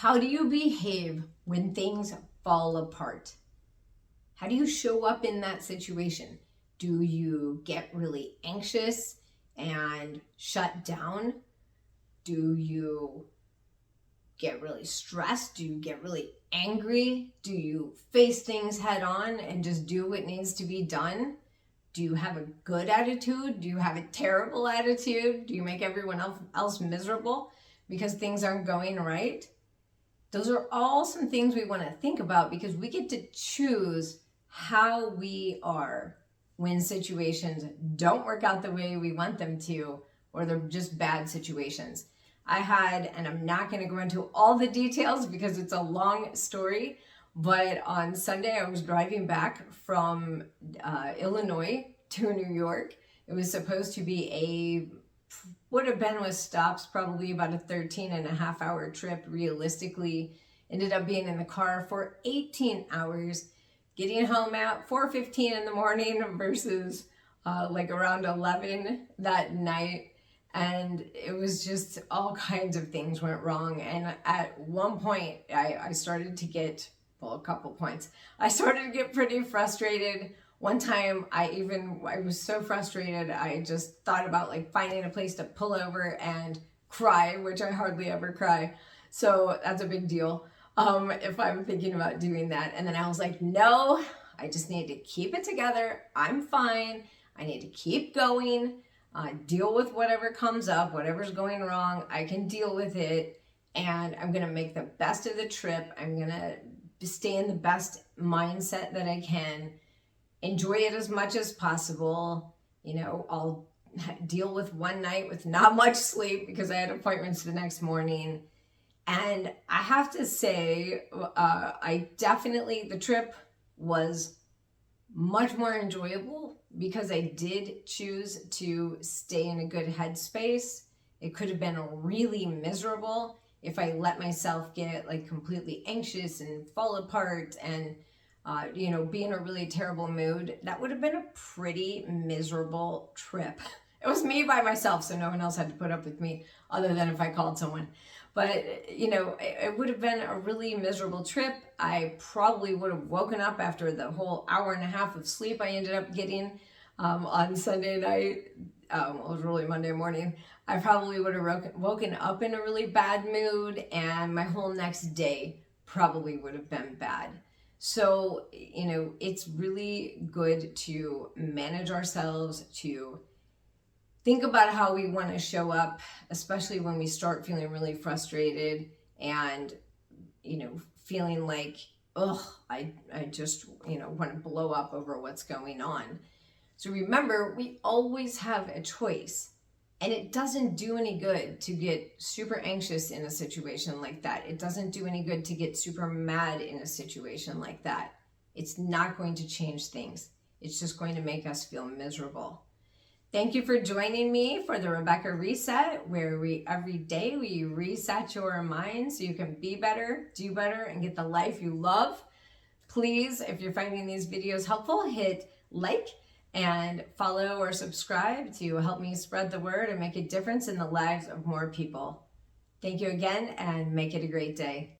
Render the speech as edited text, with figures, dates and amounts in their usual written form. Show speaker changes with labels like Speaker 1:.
Speaker 1: How do you behave when things fall apart? How do you show up in that situation? Do you get really anxious and shut down? Do you get really stressed? Do you get really angry? Do you face things head on and just do what needs to be done? Do you have a good attitude? Do you have a terrible attitude? Do you make everyone else miserable because things aren't going right? Those are all some things we want to think about because we get to choose how we are when situations don't work out the way we want them to, or they're just bad situations. And I'm not going to go into all the details because it's a long story, but on Sunday I was driving back from Illinois to New York. It was supposed to be would have been with stops, probably about a 13.5 hour trip realistically. Ended up being in the car for 18 hours, getting home at 4:15 in the morning versus like around 11 that night. And it was just all kinds of things went wrong. And at one point, I started to get, well, a couple points. I started to get pretty frustrated. One time I was so frustrated, I just thought about like finding a place to pull over and cry, which I hardly ever cry. So that's a big deal if I'm thinking about doing that. And then I was like, no, I just need to keep it together. I'm fine. I need to keep going, deal with whatever comes up, whatever's going wrong. I can deal with it. And I'm going to make the best of the trip. I'm going to stay in the best mindset that I can. Enjoy it as much as possible. I'll deal with one night with not much sleep because I had appointments the next morning. And I have to say, the trip was much more enjoyable because I did choose to stay in a good headspace. It could have been really miserable if I let myself get like completely anxious and fall apart and be in a really terrible mood. That would have been a pretty miserable trip. It was me by myself, so no one else had to put up with me other than if I called someone. But, it would have been a really miserable trip. I probably would have woken up after the whole hour and a half of sleep I ended up getting on Sunday night. It was really Monday morning. I probably would have woken up in a really bad mood, and my whole next day probably would have been bad. So, it's really good to manage ourselves, to think about how we want to show up, especially when we start feeling really frustrated and, feeling like, I just, want to blow up over what's going on. So remember, we always have a choice. And it doesn't do any good to get super anxious in a situation like that. It doesn't do any good to get super mad in a situation like that. It's not going to change things. It's just going to make us feel miserable. Thank you for joining me for the Rebecca Reset, where every day we reset your mind so you can be better, do better, and get the life you love. Please, if you're finding these videos helpful, hit like and follow or subscribe to help me spread the word and make a difference in the lives of more people. Thank you again, and make it a great day.